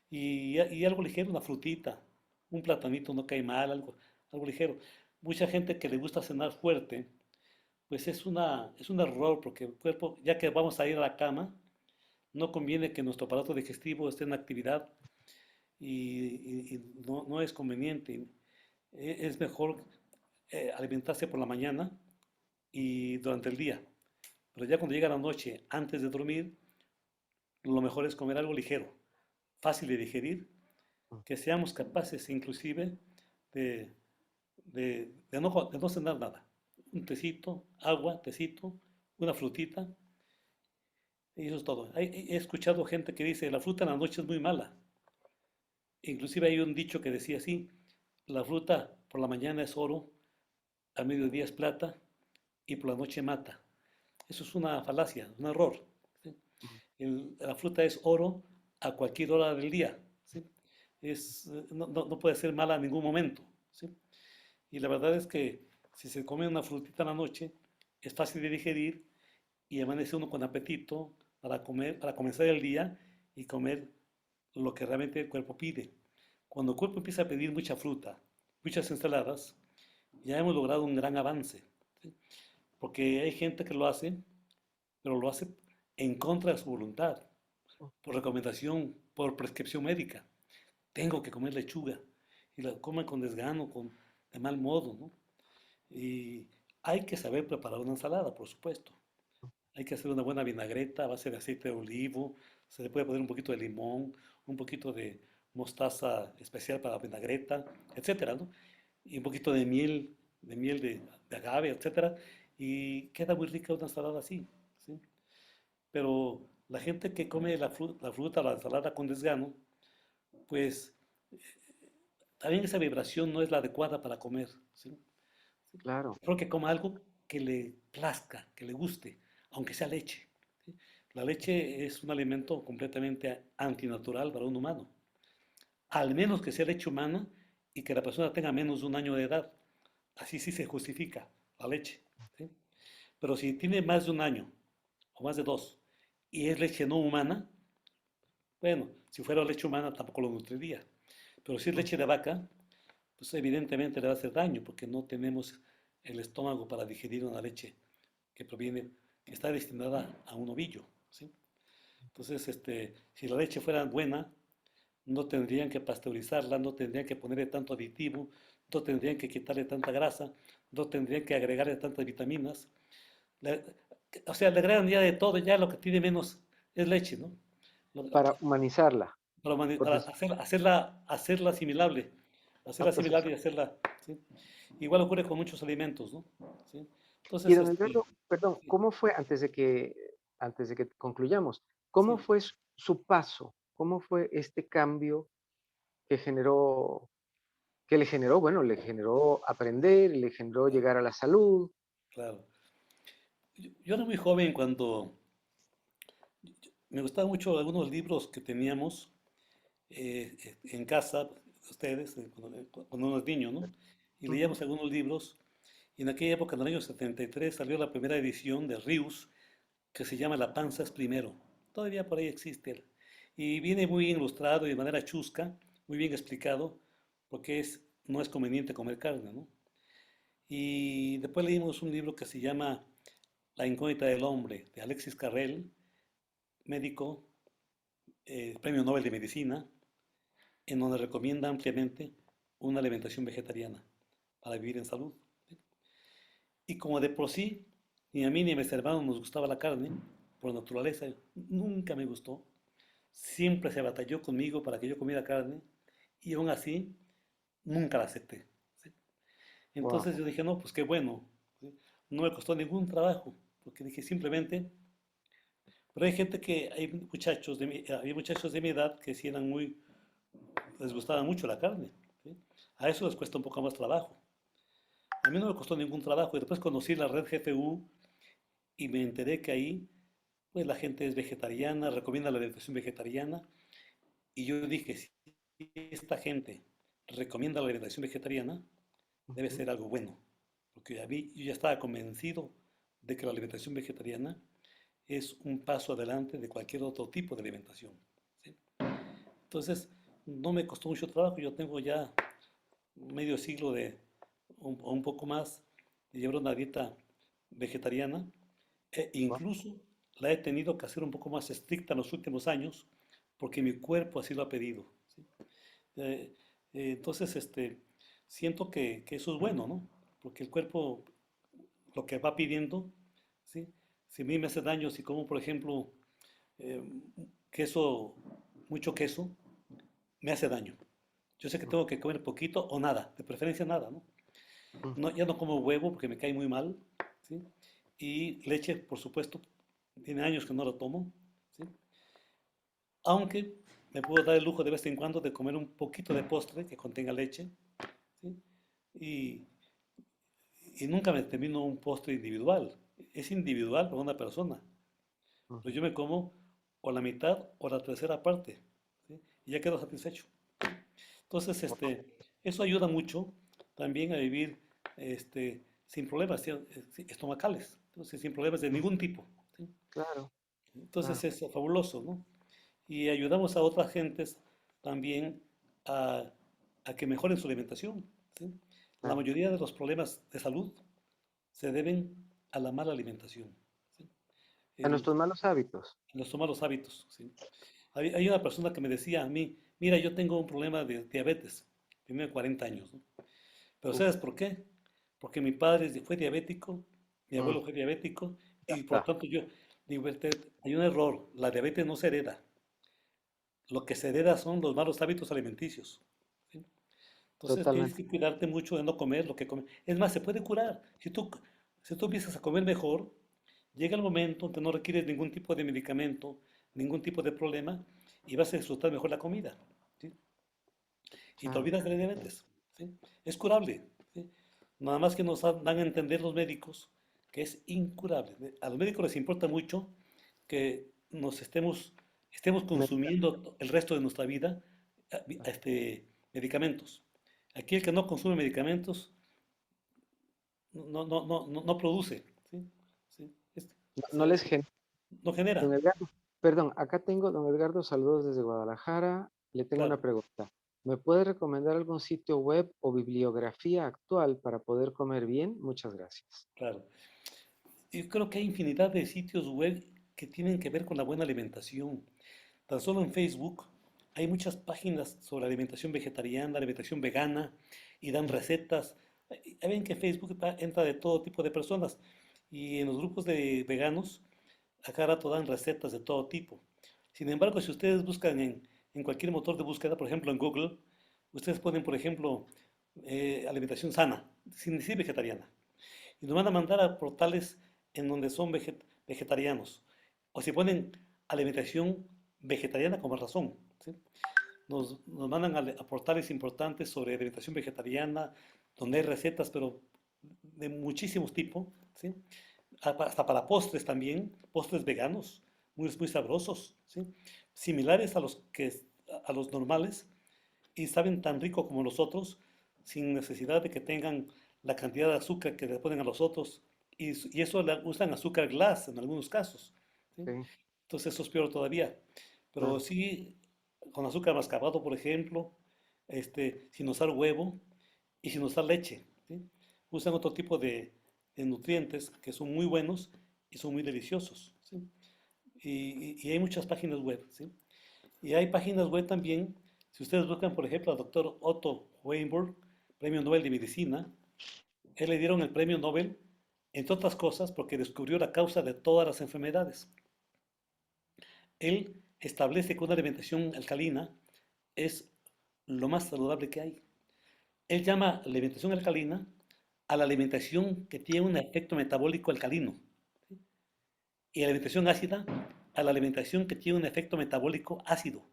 Y algo ligero, una frutita, un platanito no cae mal, algo ligero. Mucha gente que le gusta cenar fuerte, pues es un error porque el cuerpo, ya que vamos a ir a la cama, no conviene que nuestro aparato digestivo esté en actividad y no es conveniente. Es mejor alimentarse por la mañana y durante el día. Pero ya cuando llega la noche, antes de dormir, lo mejor es comer algo ligero, fácil de digerir, Mm. que seamos capaces inclusive de, de no cenar nada. Un tecito, agua, tecito, una frutita, y eso es todo. He escuchado gente que dice, la fruta en la noche es muy mala. Inclusive hay un dicho que decía así, la fruta por la mañana es oro, a mediodía es plata y por la noche mata. Eso es una falacia, un error, ¿sí? Mm. La fruta es oro a cualquier hora del día, ¿sí? No puede ser mala en ningún momento, ¿sí? Y la verdad es que si se come una frutita en la noche, es fácil de digerir y amanece uno con apetito para comer, para comenzar el día y comer lo que realmente el cuerpo pide. Cuando el cuerpo empieza a pedir mucha fruta, muchas ensaladas, ya hemos logrado un gran avance, ¿sí? Porque hay gente que lo hace, pero lo hace en contra de su voluntad, por recomendación, por prescripción médica. Tengo que comer lechuga y la comen con desgano, de mal modo, ¿no? Y hay que saber preparar una ensalada, por supuesto. Hay que hacer una buena vinagreta a base de aceite de olivo, se le puede poner un poquito de limón, un poquito de mostaza especial para la vinagreta, etcétera, ¿no? Y un poquito de miel de agave, etcétera. y queda muy rica una ensalada así, ¿sí? Pero la gente que come la fruta, la ensalada con desgano, pues también esa vibración no es la adecuada para comer, ¿sí? claro. Creo que coma algo que le plazca, que le guste, aunque sea leche, ¿sí? La leche es un alimento completamente antinatural para un humano, al menos que sea leche humana y que la persona tenga menos de un año de edad. Así sí se justifica la leche, ¿sí? Pero si tiene más de un año o más de dos y es leche no humana, bueno, si fuera leche humana tampoco lo nutriría. Pero si es leche de vaca, pues evidentemente le va a hacer daño porque no tenemos el estómago para digerir una leche que proviene, que está destinada a un ovillo, ¿sí? Entonces, si la leche fuera buena, no tendrían que pasteurizarla, no tendrían que ponerle tanto aditivo, no tendrían que quitarle tanta grasa, no tendrían que agregarle tantas vitaminas. Le- o sea, le agregan ya de todo, ya lo que tiene menos es leche, ¿no? Para humanizarla, por Para dec- hacerla asimilable, a hacerla asimilable procesar. y hacerla, ¿sí? Igual ocurre con muchos alimentos, ¿no? ¿Sí? Y Entonces, don Edgardo, perdón, sí, ¿cómo fue, antes de que concluyamos, cómo sí, fue su paso? ¿Cómo fue este cambio que generó, que le generó, bueno, le generó aprender, le generó llegar a la salud? claro. Yo era muy joven cuando me gustaban mucho algunos libros que teníamos en casa, ustedes, cuando uno es niño, ¿no? Y Ujú. leíamos algunos libros. Y en aquella época, en el año 73, salió la primera edición de Rius, que se llama La panza es primero. Todavía por ahí existe. Y viene muy bien ilustrado y de manera chusca, muy bien explicado, porque no es conveniente comer carne, ¿no? Y después leímos un libro que se llama La incógnita del hombre, de Alexis Carrel, médico, premio Nobel de Medicina, en donde recomienda ampliamente una alimentación vegetariana para vivir en salud. Y como de por sí, ni a mí ni a mis hermanos nos gustaba la carne, por naturaleza, nunca me gustó. Siempre se batalló conmigo para que yo comiera carne y aún así nunca la acepté, ¿sí? Wow. Entonces yo dije, no, pues qué bueno, ¿sí? No me costó ningún trabajo, porque dije simplemente, pero hay gente que, hay muchachos de mi edad que sí eran les gustaba mucho la carne, ¿sí? A eso les cuesta un poco más trabajo. A mí no me costó ningún trabajo y después conocí la red GFU y me enteré que ahí pues la gente es vegetariana, recomienda la alimentación vegetariana y yo dije, si esta gente recomienda la alimentación vegetariana, debe Ujú. ser algo bueno, porque yo ya estaba convencido de que la alimentación vegetariana es un paso adelante de cualquier otro tipo de alimentación, ¿sí? Entonces, no me costó mucho trabajo, yo tengo ya medio siglo o un poco más de llevar una dieta vegetariana. Wow. Incluso la he tenido que hacer un poco más estricta en los últimos años porque mi cuerpo así lo ha pedido, ¿sí? Eh, entonces, siento que eso es bueno, ¿no? Porque el cuerpo lo que va pidiendo, ¿sí? Si a mí me hace daño, si como, por ejemplo, eh, queso, mucho queso, me hace daño. Yo sé que tengo que comer poquito o nada, de preferencia nada, ¿no? No, Ujú. ya no como huevo porque me cae muy mal, ¿sí? Y leche, por supuesto, tiene años que no la tomo, ¿sí? Aunque me puedo dar el lujo de vez en cuando de comer un poquito de postre que contenga leche, ¿sí? Y, y nunca me termino un postre individual. Es individual para una persona, pero Ujú. yo me como o la mitad o la tercera parte, ¿sí? Y ya quedo satisfecho. Entonces, Wow. eso ayuda mucho también a vivir sin problemas, ¿sí? Estomacales, entonces, sin problemas de Ujú. ningún tipo, ¿sí? Claro, Entonces claro. es fabuloso, ¿no? Y ayudamos a otras gentes también a, a que mejoren su alimentación, ¿sí? La Claro. mayoría de los problemas de salud se deben a la mala alimentación, ¿sí? A El, nuestros malos hábitos. los malos hábitos, ¿sí? Hay una persona que me decía a mí, mira, yo tengo un problema de diabetes, tiene 40 años, ¿no? Pero Uf. ¿sabes por qué? Porque mi padre fue diabético, mi Mm. abuelo fue diabético, Ya y por lo está. tanto yo digo, hay un error, la diabetes no se hereda, lo que se hereda son los malos hábitos alimenticios, ¿sí? Entonces tienes Totalmente. que cuidarte mucho de no comer lo que comes. Es más, se puede curar. Si tú empiezas a comer mejor, llega el momento en que no requieres ningún tipo de medicamento, ningún tipo de problema, y vas a disfrutar mejor la comida, ¿sí? Y te Claro. olvidas de la diabetes, ¿sí? Es curable, ¿sí? Nada más que nos dan a entender los médicos que es incurable. A los médicos les importa mucho que estemos Medica- consumiendo el resto de nuestra vida medicamentos. Aquí el que no consume medicamentos no produce, ¿sí? ¿Sí? No, no Se- les genera. no genera, Don Edgardo, perdón, acá tengo, don Edgardo, saludos desde Guadalajara. Le tengo una claro, pregunta. ¿Me puede recomendar algún sitio web o bibliografía actual para poder comer bien? Muchas gracias. claro. Yo creo que hay infinidad de sitios web que tienen que ver con la buena alimentación. Tan solo en Facebook hay muchas páginas sobre alimentación vegetariana, alimentación vegana y dan recetas. Ya ven que Facebook entra de todo tipo de personas y en los grupos de veganos a cada rato dan recetas de todo tipo. Sin embargo, si ustedes buscan en cualquier motor de búsqueda, por ejemplo en Google, ustedes ponen, por ejemplo, alimentación sana, sin decir vegetariana, y nos van a mandar a portales en donde son vegetarianos. O si ponen alimentación vegetariana como razón, ¿sí? Nos mandan a portales importantes sobre alimentación vegetariana, donde hay recetas, pero de muchísimos tipos, ¿sí? Hasta para postres también, postres veganos, muy sabrosos, ¿sí? Similares a los normales y saben tan rico como los otros, sin necesidad de que tengan la cantidad de azúcar que le ponen a los otros. Y eso usan azúcar glass en algunos casos, ¿sí? Sí, Entonces eso es peor todavía. Pero claro. sí, con azúcar mascabado, por ejemplo, sin usar huevo y sin usar leche, ¿sí? Usan otro tipo de nutrientes que son muy buenos y son muy deliciosos, ¿sí? Y hay muchas páginas web, ¿sí? Y hay páginas web también, si ustedes buscan, por ejemplo, al doctor Otto Weinberg, Premio Nobel de Medicina, él le dieron el premio Nobel, entre otras cosas, porque descubrió la causa de todas las enfermedades. Él establece que una alimentación alcalina es lo más saludable que hay. Él llama alimentación alcalina a la alimentación que tiene un efecto metabólico alcalino y la alimentación ácida a la alimentación que tiene un efecto metabólico ácido.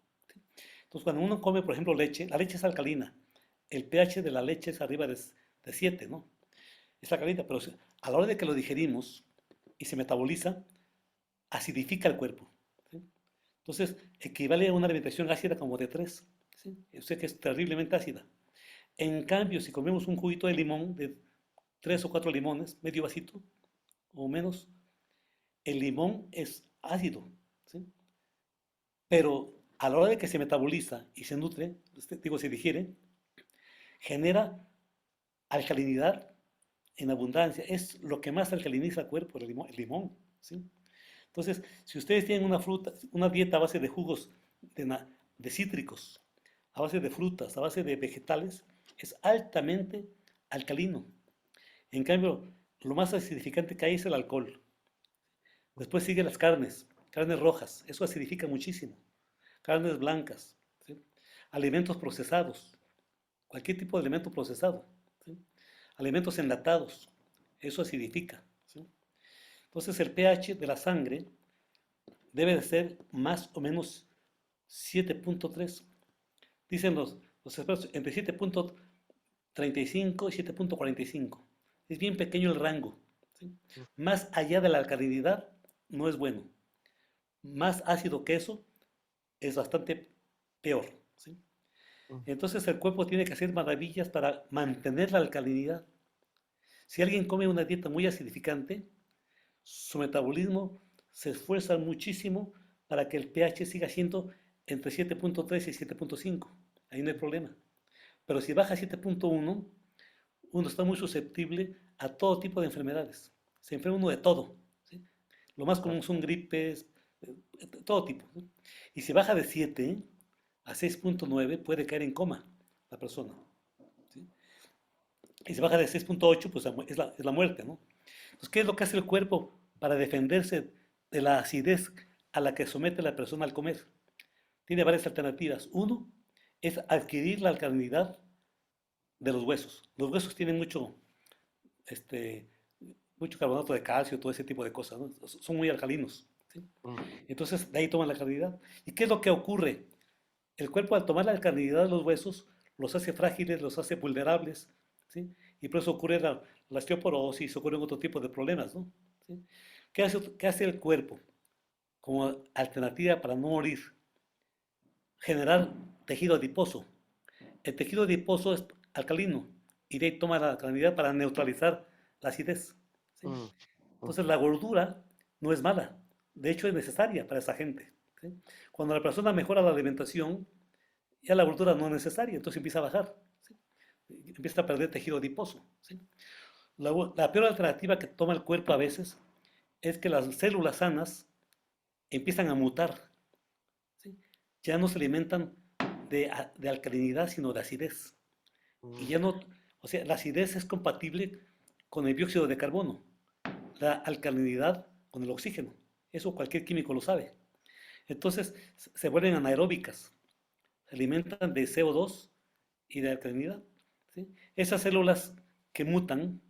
Entonces, cuando uno come, por ejemplo, leche, la leche es alcalina. El pH de la leche es arriba de 7, ¿no? Es alcalina, pero a la hora de que lo digerimos y se metaboliza, acidifica el cuerpo, ¿sí? Entonces, equivale a una alimentación ácida como de 3, ¿sí? Yo sé que es terriblemente ácida. En cambio, si comemos un juguito de limón, de 3 o 4 limones, medio vasito o menos, el limón es ácido, ¿sí? Pero a la hora de que se metaboliza y se nutre, digo, se digiere, genera alcalinidad en abundancia. Es lo que más alcaliniza el cuerpo, el limón, ¿sí? Entonces, si ustedes tienen una fruta, una dieta a base de jugos de cítricos, a base de frutas, a base de vegetales, es altamente alcalino. En cambio, lo más acidificante que hay es el alcohol. Después siguen las carnes, carnes rojas, eso acidifica muchísimo. Carnes blancas, ¿sí? Alimentos procesados, cualquier tipo de alimento procesado, ¿sí? Alimentos enlatados, eso acidifica, ¿sí? Entonces el pH de la sangre debe de ser más o menos 7.3. Dicen los expertos entre 7.35 y 7.45. Es bien pequeño el rango, ¿sí? Más allá de la alcalinidad no es bueno. Más ácido que eso es bastante peor, ¿sí? Entonces el cuerpo tiene que hacer maravillas para mantener la alcalinidad. Si alguien come una dieta muy acidificante, su metabolismo se esfuerza muchísimo para que el pH siga siendo entre 7.3 y 7.5. Ahí no hay problema. Pero si baja a 7.1, uno está muy susceptible a todo tipo de enfermedades. Se enferma uno de todo, ¿sí? Lo más común son gripes, todo tipo, ¿sí? Y si baja de 7 a 6.9 puede caer en coma la persona, ¿sí? Y si baja de 6.8 pues es la muerte, ¿no? Entonces, ¿qué es lo que hace el cuerpo para defenderse de la acidez a la que somete la persona al comer? Tiene varias alternativas. Uno es adquirir la alcalinidad de los huesos. Los huesos tienen este, mucho carbonato de calcio, todo ese tipo de cosas, ¿no? Son muy alcalinos, ¿sí? mm, Entonces, de ahí toman la alcalinidad. ¿Y qué es lo que ocurre? El cuerpo al tomar la alcalinidad de los huesos los hace frágiles, los hace vulnerables, ¿sí? Y por eso ocurre la osteoporosis, ocurren otro tipo de problemas, ¿no? ¿Sí? Qué hace el cuerpo como alternativa para no morir? Generar tejido adiposo. El tejido adiposo es alcalino y de ahí toma la alcalinidad para neutralizar la acidez, ¿sí? mm, mm, Entonces la gordura no es mala, de hecho es necesaria para esa gente, ¿sí? Cuando la persona mejora la alimentación, ya la gordura no es necesaria, entonces empieza a bajar, ¿sí? Empieza a perder tejido adiposo, ¿sí? La peor alternativa que toma el cuerpo a veces es que las células sanas empiezan a mutar, ¿sí? Ya no se alimentan de alcalinidad, sino de acidez. Y mm. ya no, o sea, la acidez es compatible con el dióxido de carbono, la alcalinidad con el oxígeno. Eso cualquier químico lo sabe. Entonces se vuelven anaeróbicas, se alimentan de CO2 y de alcalinidad, ¿sí? Esas células que mutan,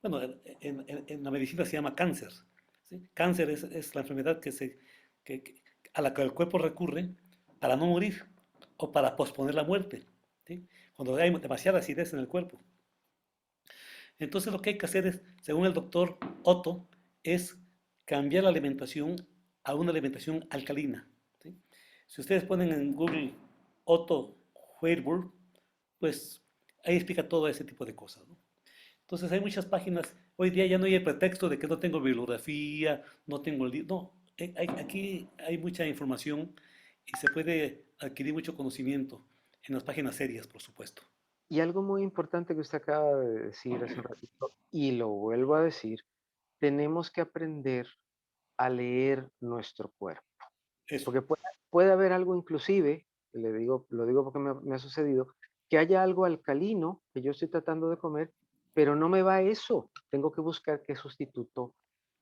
bueno, en la medicina se llama cáncer, ¿sí? Cáncer es la enfermedad que- a la que el cuerpo recurre para no morir o para posponer la muerte, ¿sí? Cuando hay demasiada acidez en el cuerpo. Entonces lo que hay que hacer es, según el doctor Otto, es cambiar la alimentación a una alimentación alcalina, ¿sí? Si ustedes ponen en Google Otto Warburg, pues ahí explica todo ese tipo de cosas, ¿no? Entonces hay muchas páginas, hoy día ya no hay el pretexto de que no tengo bibliografía, no tengo el libro, no, aquí hay mucha información y se puede adquirir mucho conocimiento en las páginas serias, por supuesto. Y algo muy importante que usted acaba de decir hace un ratito, y lo vuelvo a decir, tenemos que aprender a leer nuestro cuerpo. Eso, Porque puede haber algo inclusive, lo digo porque me ha sucedido, que haya algo alcalino que yo estoy tratando de comer, pero no me va eso. Tengo que buscar qué sustituto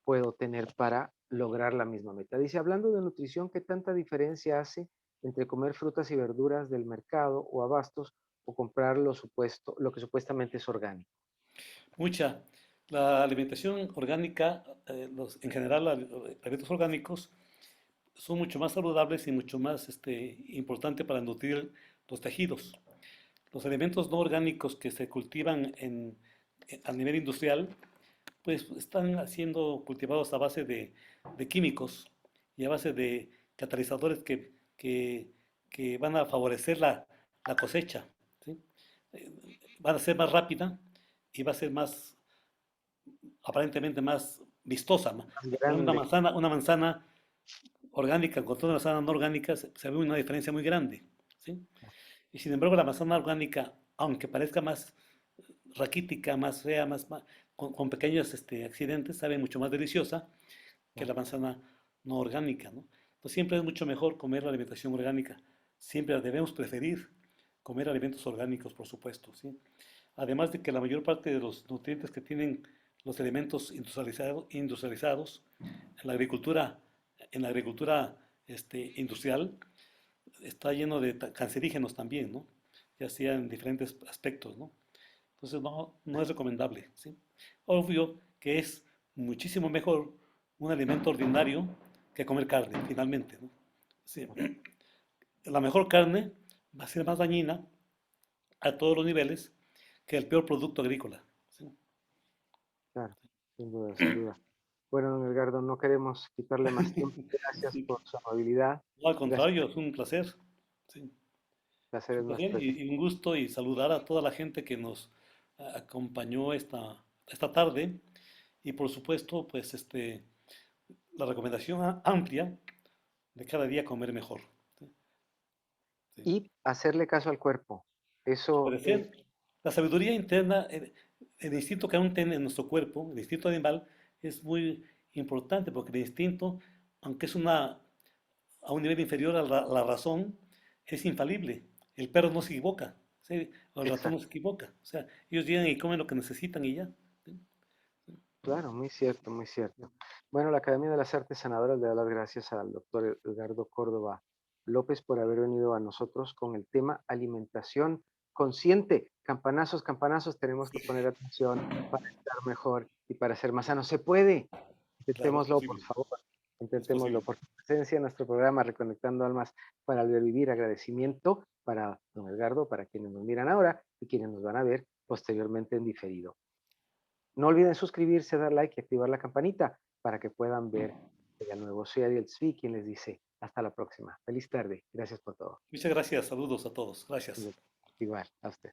puedo tener para lograr la misma meta. Dice, hablando de nutrición, ¿qué tanta diferencia hace entre comer frutas y verduras del mercado o abastos o comprar lo que supuestamente es orgánico? mucha. La alimentación orgánica, en general, los alimentos orgánicos son mucho más saludables y mucho más importante para nutrir los tejidos. Los alimentos no orgánicos que se cultivan a nivel industrial, pues están siendo cultivados a base de químicos y a base de catalizadores que van a favorecer la cosecha, ¿sí? Eh, Van a ser más rápida y va a ser más, aparentemente más vistosa. Más Por ejemplo, grande. una manzana orgánica con toda una manzana no orgánica se ve una diferencia muy grande, ¿sí? Y sin embargo, la manzana orgánica, aunque parezca más raquítica, más fea, con pequeños accidentes, sabe mucho más deliciosa que ¿No? la manzana no orgánica, ¿no? Entonces siempre es mucho mejor comer la alimentación orgánica. Siempre debemos preferir comer alimentos orgánicos, por supuesto, ¿sí? Además de que la mayor parte de los nutrientes que tienen los elementos industrializados en la agricultura industrial, está lleno de cancerígenos también, ¿no? Ya sea en diferentes aspectos, ¿no? Entonces no es recomendable, ¿sí? Obvio que es muchísimo mejor un alimento ordinario que comer carne, finalmente, ¿no? Sí. La mejor carne va a ser más dañina a todos los niveles que el peor producto agrícola, ¿sí? Claro, sin duda, sin duda. Bueno, don Edgardo, no queremos quitarle más tiempo. Gracias Sí. por su amabilidad. No, al Gracias. contrario, es un placer. Sí. Placer Es es un placer nuestro. y un gusto y saludar a toda la gente que nos acompañó esta tarde y por supuesto, pues la recomendación amplia de cada día comer mejor. Sí, sí. Y hacerle caso al cuerpo. Eso, Obedecer. La sabiduría interna, el instinto que aún tiene en nuestro cuerpo, el instinto animal, es muy importante porque el instinto, aunque es a un nivel inferior a la razón, es infalible. El perro no se equivoca, ¿sí? O el ratón no exacto, se equivoca. O sea, ellos llegan y comen lo que necesitan y ya. ¿Sí? claro, muy cierto, muy cierto. Bueno, la Academia de las Artes Sanadoras le da las gracias al doctor Edgardo Córdoba López por haber venido a nosotros con el tema alimentación consciente. Campanazos, campanazos, tenemos que poner atención para estar mejor y para ser más sanos. Se puede. Claro, es Intentémoslo, por posible, favor. es Intentémoslo. posible. Por tu presencia en nuestro programa Reconectando Almas para el Vivir. Agradecimiento para don Edgardo, para quienes nos miran ahora y quienes nos van a ver posteriormente en diferido. No olviden suscribirse, dar like y activar la campanita para que puedan ver el nuevo. Soy Ariel Zvi, quien les dice hasta la próxima. Feliz tarde. Gracias por todo. Muchas gracias, saludos a todos. Gracias. Igual, a usted.